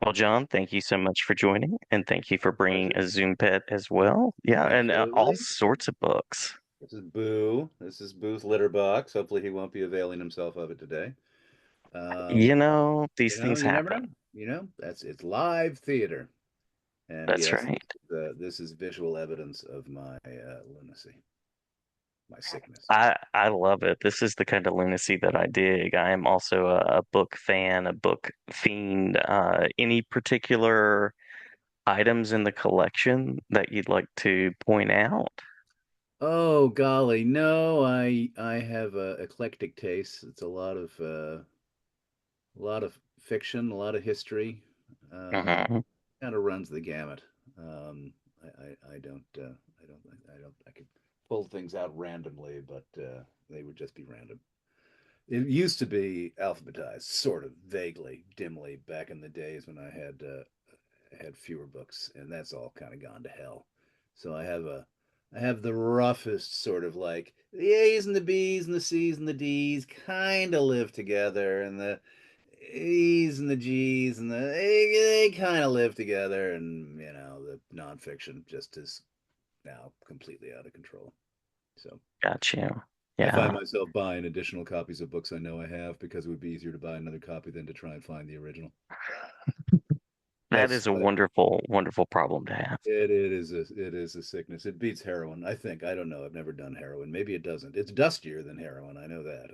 Well, John, thank you so much for joining, and thank you for bringing Pleasure. a Zoom pet as well. Yeah, and all Absolutely. sorts of books. This is Boo. This is Boo's litter box. Hopefully he won't be availing himself of it today. Um, These things you never know. happen. It's live theater. And That's yes, right. this is visual evidence of my lunacy, my sickness. I love it. This is the kind of lunacy that I dig. I am also a book fan, a book fiend. Any particular items in the collection that you'd like to point out? Oh golly, no, I have a eclectic taste. It's a lot of fiction, a lot of history. Mhm. Kind of runs the gamut. Um, I don't I could pull things out randomly, but they would just be random. It used to be alphabetized, sort of vaguely, dimly, back in the days when I had fewer books, and that's all kind of gone to hell. So I have the roughest sort of like the A's and the B's and the C's and the D's kind of live together, and the E's and the G's and they kind of live together, and the nonfiction just is now completely out of control. So Got you. I find Yeah. myself buying additional copies of books I know I have because it would be easier to buy another copy than to try and find the original. That That's is a but wonderful, wonderful problem to have. it is a sickness. It beats heroin, I think. I don't know. I've never done heroin. Maybe it doesn't. It's dustier than heroin. I know that.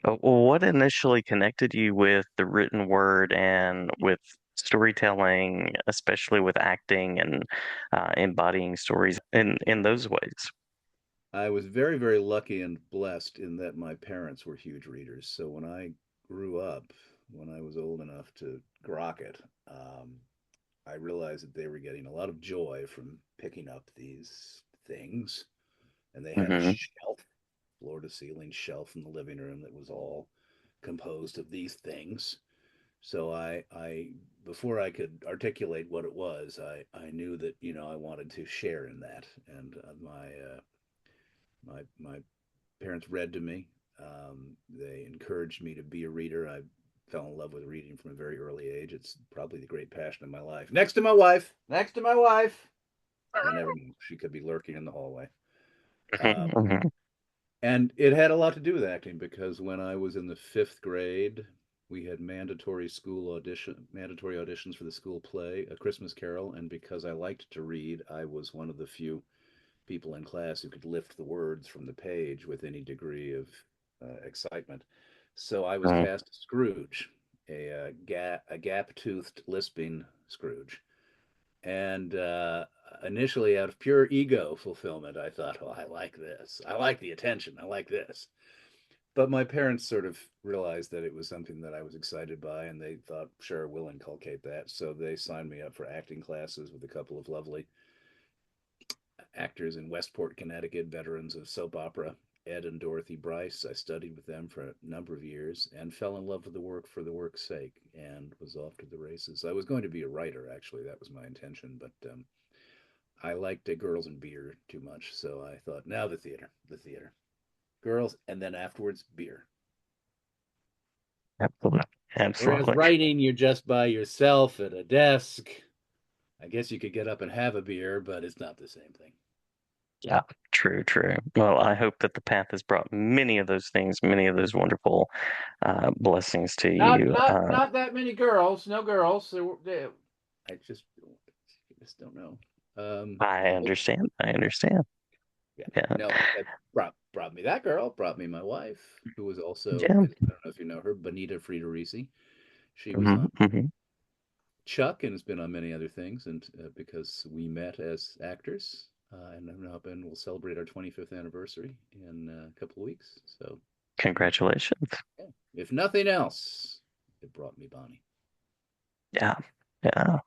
Well, what initially connected you with the written word and with storytelling, especially with acting and embodying stories in those ways? I was very, very lucky and blessed in that my parents were huge readers. So when I grew up, when I was old enough to grok it, I realized that they were getting a lot of joy from picking up these things. And they had a Hmm. shelf, floor to ceiling shelf in the living room that was all composed of these things. So before I could articulate what it was, I knew that, I wanted to share in that. And my parents read to me. They encouraged me to be a reader. I fell in love with reading from a very early age. It's probably the great passion of my life. Next to my wife. Next to my wife. You never know. She could be lurking in the hallway. Hmm. Um, Hmm. and it had a lot to do with acting because when I was in the fifth grade, we had mandatory auditions for the school play, A Christmas Carol, and because I liked to read, I was one of the few people in class who could lift the words from the page with any degree of excitement. So I was cast as Scrooge, a gap-toothed, lisping Scrooge. And initially, out of pure ego fulfillment, I thought, "Oh, I like this. I like the attention. I like this." But my parents sort of realized that it was something that I was excited by, and they thought, "Sure, we'll inculcate that." So they signed me up for acting classes with a couple of lovely actors in Westport, Connecticut, veterans of soap opera, Ed and Dorothy Bryce. I studied with them for a number of years and fell in love with the work for the work's sake and was off to the races. I was going to be a writer, actually. That was my intention, but I liked girls and beer too much. So I thought, now the theater. Girls, and then afterwards, beer. Absolutely. Whereas Absolutely. writing, you're just by yourself at a desk. I guess you could get up and have a beer, but it's not the same thing. Yeah, true, true. Well, I hope that the path has brought many of those things, many of those wonderful blessings to you. Not that many girls. No girls. I just don't know. I understand. I understand. Yeah, Yeah. no, that brought me that girl. Brought me my wife, who was also Yeah. I don't know if you know her, Bonita Friederisi. She was Hmm. on Hmm. Chuck and has been on many other things, and because we met as actors, and have now been we'll celebrate our 25th anniversary in a couple of weeks. So Congratulations. yeah. If nothing else, it brought me Bonnie. Yeah. Yeah.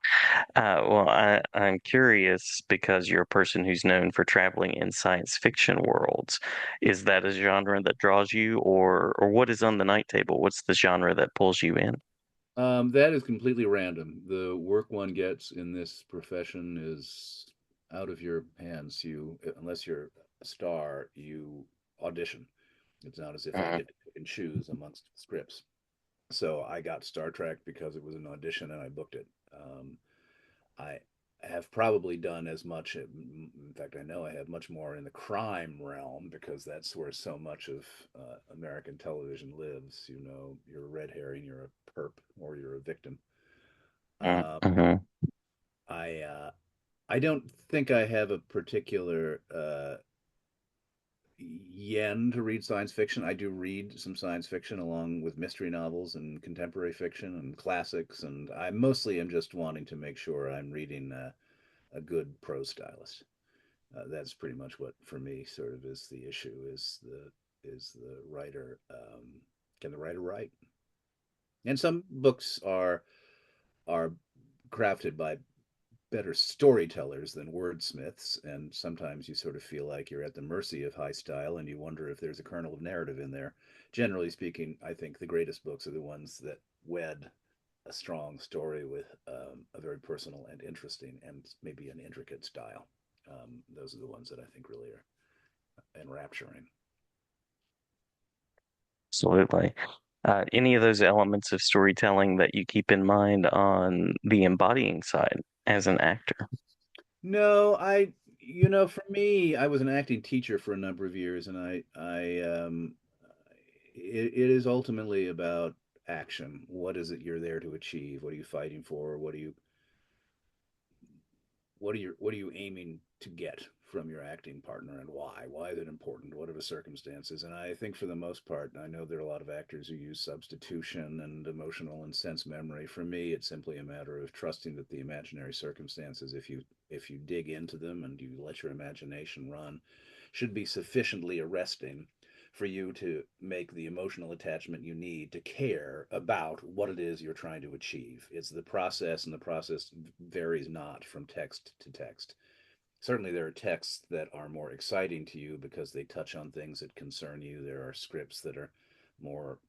Well, I'm curious because you're a person who's known for traveling in science fiction worlds. Is that a genre that draws you, or what is on the night table? What's the genre that pulls you in? That is completely random. The work one gets in this profession is out of your hands. Unless you're a star, you audition. It's not as if I Mhm. get to pick and choose amongst scripts. So I got Star Trek because it was an audition and I booked it. I have probably done as much. In fact, I know I have much more in the crime realm because that's where so much of American television lives. You know, you're a red herring, you're a perp, or you're a victim. Uh, Mm-hmm. I don't think I have a particular yen to read science fiction. I do read some science fiction along with mystery novels and contemporary fiction and classics, and I mostly am just wanting to make sure I'm reading a good prose stylist. That's pretty much what for me sort of is the issue is the writer can the writer write? And some books are crafted by better storytellers than wordsmiths, and sometimes you sort of feel like you're at the mercy of high style and you wonder if there's a kernel of narrative in there. Generally speaking, I think the greatest books are the ones that wed a strong story with a very personal and interesting and maybe an intricate style. Those are the ones that I think really are enrapturing. Absolutely. Any of those elements of storytelling that you keep in mind on the embodying side as an actor? No, for me, I was an acting teacher for a number of years, and it is ultimately about action. What is it you're there to achieve? What are you fighting for? What are you aiming to get from your acting partner, and why? Why is it important? What are the circumstances? And I think for the most part, I know there are a lot of actors who use substitution and emotional and sense memory. For me, it's simply a matter of trusting that the imaginary circumstances, if you dig into them and you let your imagination run, should be sufficiently arresting for you to make the emotional attachment you need to care about what it is you're trying to achieve. It's the process, and the process varies not from text to text. Certainly, there are texts that are more exciting to you because they touch on things that concern you. There are scripts that are more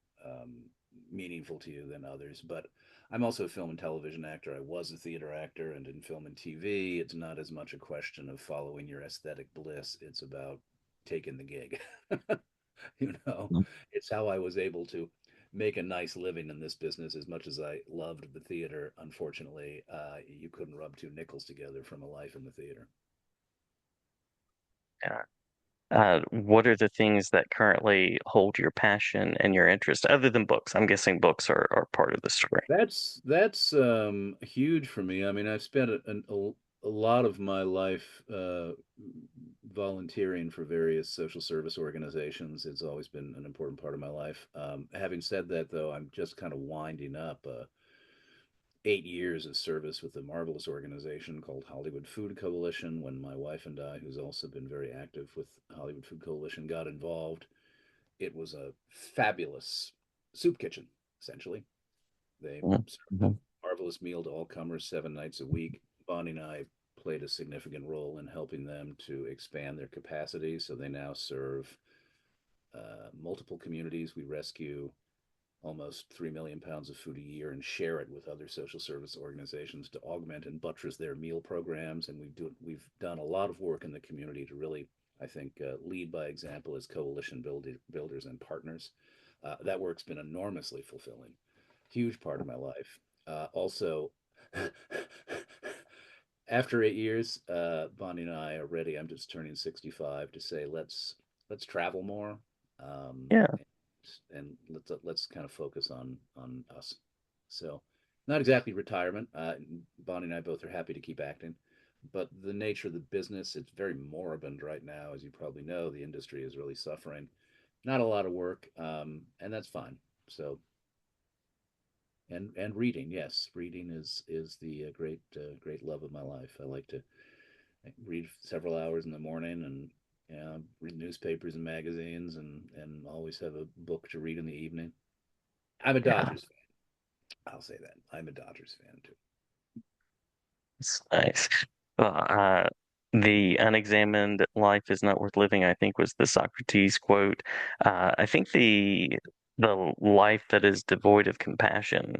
meaningful to you than others. But I'm also a film and television actor. I was a theater actor, and in film and TV, it's not as much a question of following your aesthetic bliss. It's about taking the gig. you know, it's how I was able to make a nice living in this business. As much as I loved the theater, unfortunately, you couldn't rub two nickels together from a life in the theater. Yeah. What are the things that currently hold your passion and your interest, other than books? I'm guessing books are part of the story. That's huge for me. I mean, I've spent a lot of my life volunteering for various social service organizations. It's always been an important part of my life. Having said that, though, I'm just kind of winding up 8 years of service with a marvelous organization called Hollywood Food Coalition. When my wife and I, who's also been very active with Hollywood Food Coalition, got involved, it was a fabulous soup kitchen, essentially. They served a Mm-hmm. marvelous meal to all comers 7 nights a week. Bonnie and I played a significant role in helping them to expand their capacity. So they now serve multiple communities. We rescue almost 3 million pounds of food a year and share it with other social service organizations to augment and buttress their meal programs. And we've done a lot of work in the community to really, I think, lead by example as coalition builders and partners. That work's been enormously fulfilling, huge part of my life. Also, after 8 years, Bonnie and I are ready. I'm just turning 65 to say let's travel more, um, Yeah, and let's kind of focus on us. So, not exactly retirement. Bonnie and I both are happy to keep acting, but the nature of the business, it's very moribund right now, as you probably know. The industry is really suffering. Not a lot of work, and that's fine. So, and reading, yes, reading is the great love of my life. I like to read several hours in the morning and read newspapers and magazines and always have a book to read in the evening. I'm a yeah, Dodgers fan. I'll say that. I'm a Dodgers fan too. it's nice. Well, the unexamined life is not worth living, I think was the Socrates quote. I think the life that is devoid of compassion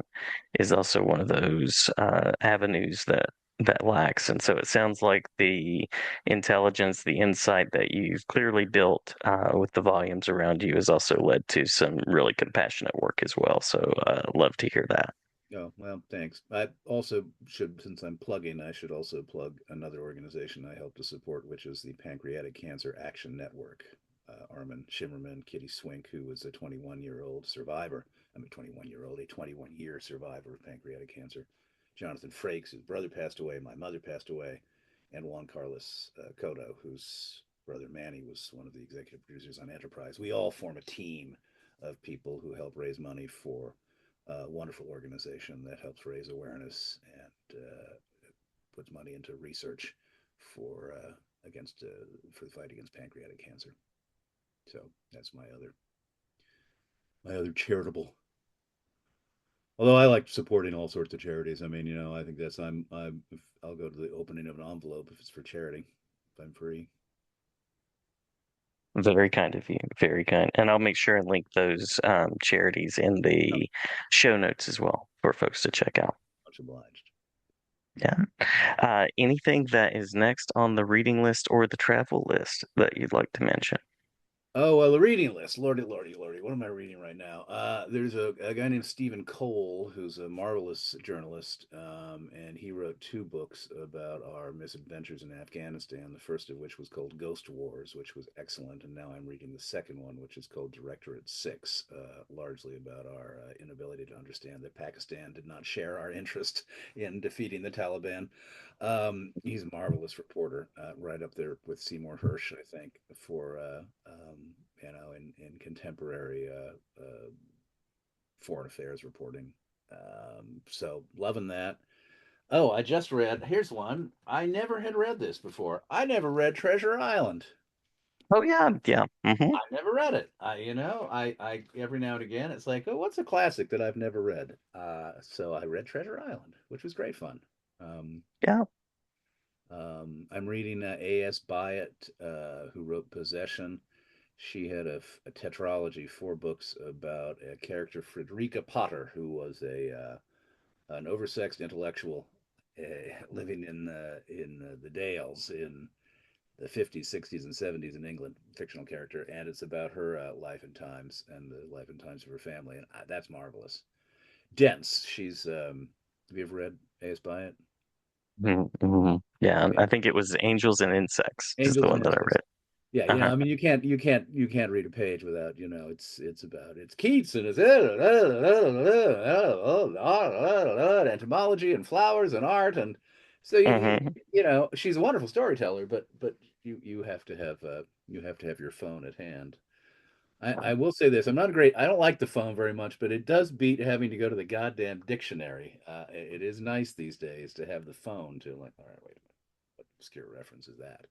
is also one of those avenues that that lacks. And so it sounds like the intelligence, the insight that you've clearly built with the volumes around you has also led to some really compassionate work as well. So love to hear that. Oh, well, thanks. I also should, since I'm plugging, I should also plug another organization I help to support, which is the Pancreatic Cancer Action Network. Armin Shimmerman, Kitty Swink, who was a 21-year-old survivor. I'm a 21-year-old, a 21-year survivor of pancreatic cancer. Jonathan Frakes, whose brother passed away, my mother passed away, and Juan Carlos Cotto, whose brother Manny was one of the executive producers on Enterprise. We all form a team of people who help raise money for a wonderful organization that helps raise awareness and puts money into research for against for the fight against pancreatic cancer. So that's my other charitable. Although I like supporting all sorts of charities. I mean, I think that's I'll go to the opening of an envelope if it's for charity, if I'm free. Very kind of you. Very kind. And I'll make sure and link those charities in Oh, the show notes as well for folks to check out. much obliged. Yeah. Anything that is next on the reading list or the travel list that you'd like to mention? Oh, well, the reading list. Lordy, lordy, lordy. What am I reading right now? There's a guy named Stephen Cole who's a marvelous journalist, and he wrote two books about our misadventures in Afghanistan, the first of which was called Ghost Wars, which was excellent. And now I'm reading the second one, which is called Directorate 6, largely about our inability to understand that Pakistan did not share our interest in defeating the Taliban. He's a marvelous reporter, right up there with Seymour Hersh, I think, for in contemporary foreign affairs reporting. So loving that. Oh, I just read. Here's one. I never had read this before. I never read Treasure Island. Oh yeah, yeah. I never read it. I every now and again it's like, oh, what's a classic that I've never read? So I read Treasure Island, which was great fun. Um, Yeah. I'm reading A.S. Byatt, who wrote Possession. She had a tetralogy, four books about a character, Frederica Potter, who was a an oversexed intellectual living in the Dales in the 50s, 60s, and 70s in England, fictional character, and it's about her life and times and the life and times of her family, and that's marvelous. Dense. She's. Have you ever read A.S. Byatt? Mm-hmm. Yeah, Yeah. I think it was Angels and Insects is the Angels and one that I Insects. read. Yeah, Uh-huh. I mean, you can't read a page without, it's about it's Keats and it's entomology and flowers and art and so Hmm. she's a wonderful storyteller, but you have to have your phone at hand. I will say this, I don't like the phone very much, but it does beat having to go to the goddamn dictionary. It is nice these days to have the phone to like, all right, wait a minute, what obscure reference is that?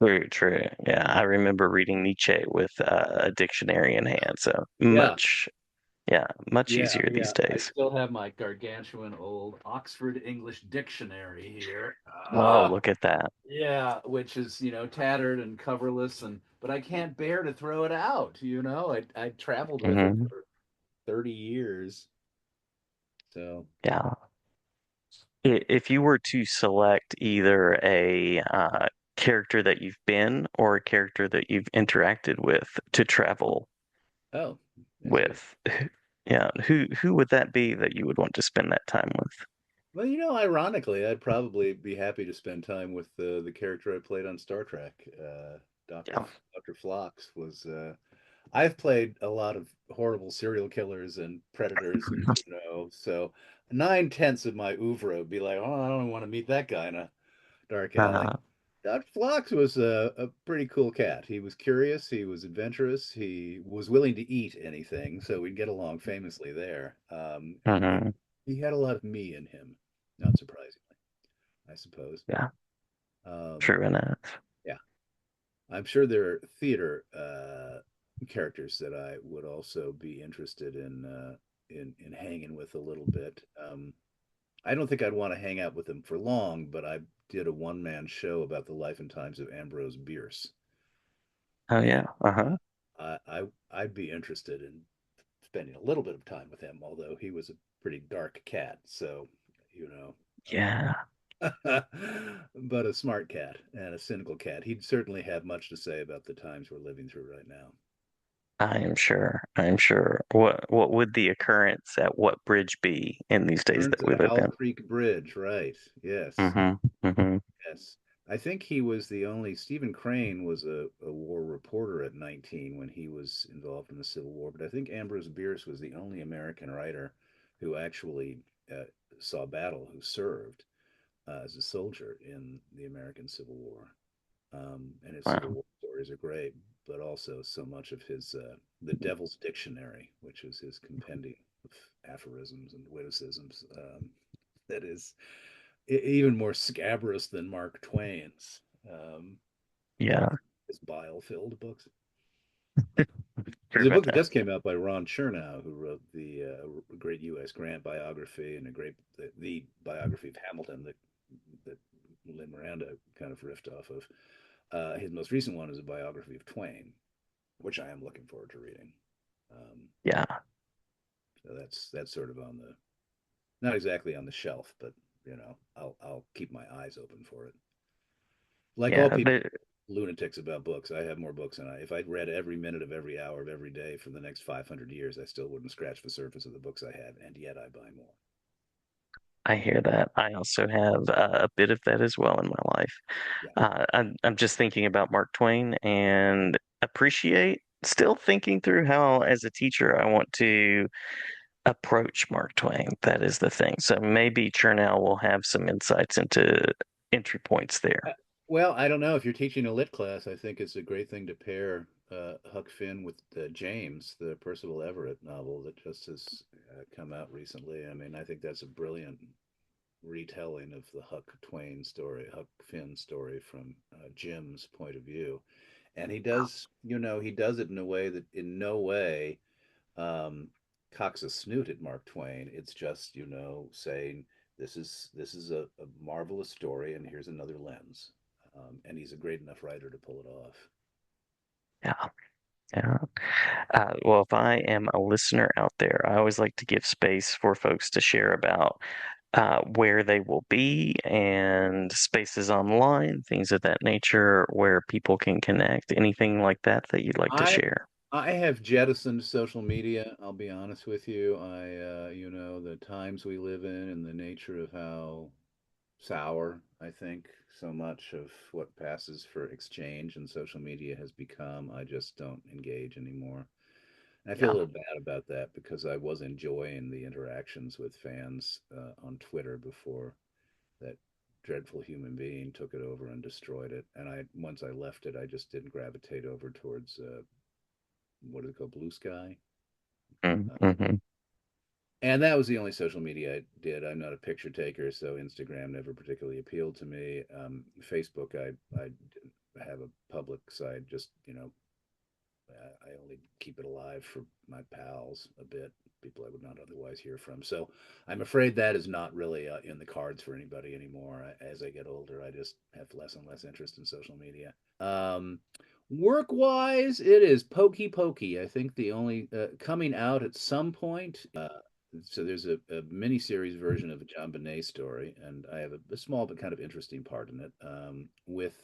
True, true. Yeah, I remember reading Nietzsche with a dictionary in hand, so Yeah. much Yeah, easier these yeah. I days. still have my gargantuan old Oxford English Dictionary here. Oh, look at that. Yeah, which is, tattered and coverless but I can't bear to throw it out, I traveled with it Hmm. for 30 years. So, Yeah. If you were to select either a character that you've been or a character that you've interacted with to travel oh, that's good. with, yeah, who would that be that you would want to spend that time with? Well, ironically, I'd probably be happy to spend time with the character I played on Star Trek. Dr. Yeah. Dr. Phlox was I've played a lot of horrible serial killers and predators, and so 9/10 of my oeuvre would be like, oh, I don't want to meet that guy in a dark alley. Uh, Dr. Phlox was a pretty cool cat. He was curious, he was adventurous, he was willing to eat anything, so we'd get along famously there. And mhm. he had a lot of me in him, not surprisingly, I suppose. Yeah, Um, true enough. yeah. I'm sure there are theater characters that I would also be interested in hanging with a little bit. I don't think I'd want to hang out with them for long, but I did a one-man show about the life and times of Ambrose Bierce, Oh and yeah. Uh-huh. I'd be interested in spending a little bit of time with him, although he was a pretty dark cat. So, you know, Yeah. but a smart cat and a cynical cat. He'd certainly have much to say about the times we're living through right now. I am sure. I am sure. What would the occurrence at what bridge be in these days Turns that we at live Owl in? Creek Bridge, right? Yes, Mm-hmm. Mm-hmm. yes. I think he was the only. Stephen Crane was a war reporter at 19 when he was involved in the Civil War, but I think Ambrose Bierce was the only American writer who actually uh, saw battle, who served as a soldier in the American Civil War. And his Civil Wow. War stories are great, but also so much of his The Devil's Dictionary, which is his compendium of aphorisms and witticisms, that is even more scabrous than Mark Twain's, Yeah. like his bile-filled books. True There's a about book that that. just came out by Ron Chernow, who wrote the great U.S. Grant biography and the biography of Hamilton that Lin Miranda kind of riffed off of. His most recent one is a biography of Twain, which I am looking forward to reading. Um, Yeah. so that's sort of on the not exactly on the shelf, but I'll keep my eyes open for it. Like all Yeah. people, lunatics about books. I have more books than if I'd read every minute of every hour of every day for the next 500 years, I still wouldn't scratch the surface of the books I have, and yet I buy more. I hear that. I also have a bit of that as well in my life. Yeah. I'm just thinking about Mark Twain and appreciate still thinking through how, as a teacher, I want to approach Mark Twain. That is the thing. So maybe Chernow will have some insights into entry points Uh, there. Well, I don't know. If you're teaching a lit class, I think it's a great thing to pair Huck Finn with James, the Percival Everett novel that just has come out recently. I mean, I think that's a brilliant retelling of the Huck Finn story from Jim's point of view. And he does it in a way that in no way um, cocks a snoot at Mark Twain. It's just, saying this is a marvelous story, and here's another lens. And he's a great enough writer to pull it off. Yeah. Yeah. Well, if I am a listener out there, I always like to give space for folks to share about where they will be and spaces online, things of that nature, where people can connect. Anything like that that you'd like to I share? I have jettisoned social media. I'll be honest with you. The times we live in and the nature of how sour, I think, so much of what passes for exchange and social media has become. I just don't engage anymore. And I feel a Yeah. little bad about that because I was enjoying the interactions with fans on Twitter before that dreadful human being took it over and destroyed it. And once I left it, I just didn't gravitate over towards what is it called, Blue Sky. Uh, Mm-hmm. and that was the only social media I did. I'm not a picture taker, so Instagram never particularly appealed to me. Facebook, I have a public side, just I only keep it alive for my pals a bit, people I would not otherwise hear from. So I'm afraid that is not really in the cards for anybody anymore. As I get older, I just have less and less interest in social media. Work wise, it is pokey pokey. I think the only coming out at some point. So there's a mini series version of a John Bonet story, and I have a small but kind of interesting part in it with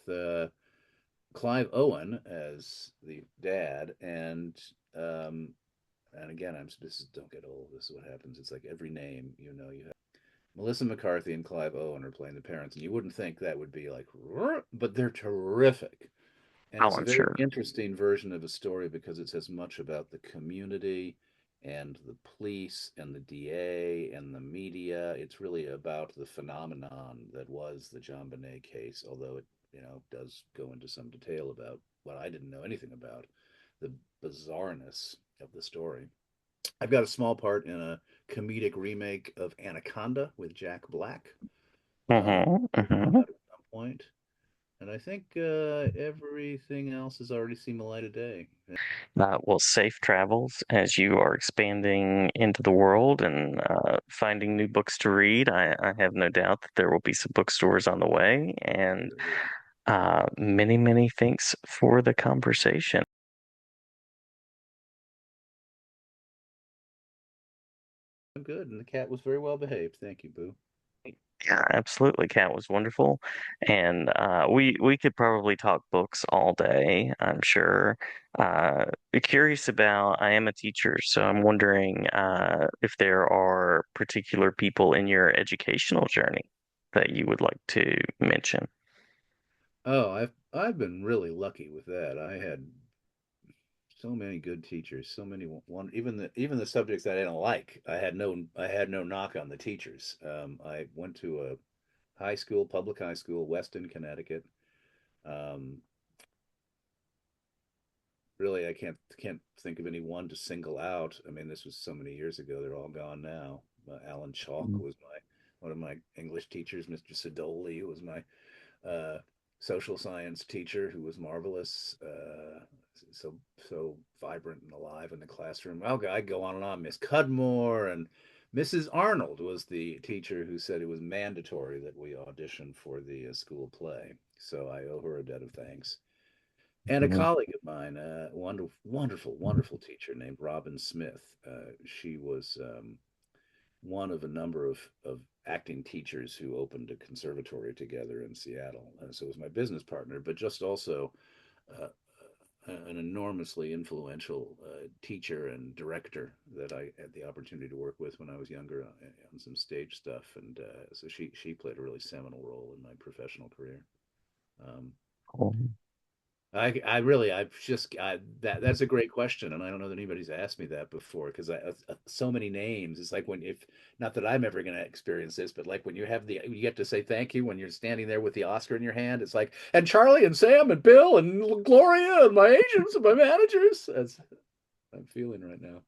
Clive Owen as the dad, and again, this is don't get old. This is what happens. It's like every name, you have Melissa McCarthy and Clive Owen are playing the parents, and you wouldn't think that would be like, but they're terrific. And Oh, it's a I'm very sure. interesting version of a story because it's as much about the community and the police and the DA and the media. It's really about the phenomenon that was the John Bonet case, although it, does go into some detail about what I didn't know anything about, the bizarreness of the story. I've got a small part in a comedic remake of Anaconda with Jack Black, Mm-hmm. coming Mm-hmm. out at some point. And I think everything else has already seen the light of day. Well, safe travels as you are expanding into the world and finding new books to read. I have no doubt that there will be some bookstores on the way. And There will. many, many thanks for the conversation. I'm good, and the cat was very well behaved. Thank you, Boo. Yeah, absolutely. Cat was wonderful, and we could probably talk books all day, I'm sure. Curious about. I am a teacher, so I'm wondering if there are particular people in your educational journey that you would like to mention. Oh, I've been really lucky with that. I had so many good teachers, so many one even the subjects that I didn't like. I had no knock on the teachers. I went to a high school, public high school, Weston, Connecticut. Um, Really, I can't think of any one to single out. I mean, this was so many years ago; they're all gone now. Alan Chalk Mm. was my one of my English teachers. Mr. Sidoli was my uh, social science teacher, who was marvelous. So so vibrant and alive in the classroom. Okay, I go on and on. Miss Cudmore and Mrs. Arnold was the teacher who said it was mandatory that we audition for the school play. So I owe her a debt of thanks. And a Mhm. colleague of mine, a wonderful teacher named Robin Smith. She was one of a number of acting teachers who opened a conservatory together in Seattle. So it was my business partner, but just also uh, an enormously influential teacher and director that I had the opportunity to work with when I was younger on some stage stuff. And so she played a really seminal role in my professional career. Um, Cool. I really, that's a great question, and I don't know that anybody's asked me that before because so many names. It's like when if not that I'm ever going to experience this, but like when you get to say thank you when you're standing there with the Oscar in your hand. It's like and Charlie and Sam and Bill and Gloria and my agents and my managers. That's I'm feeling right now.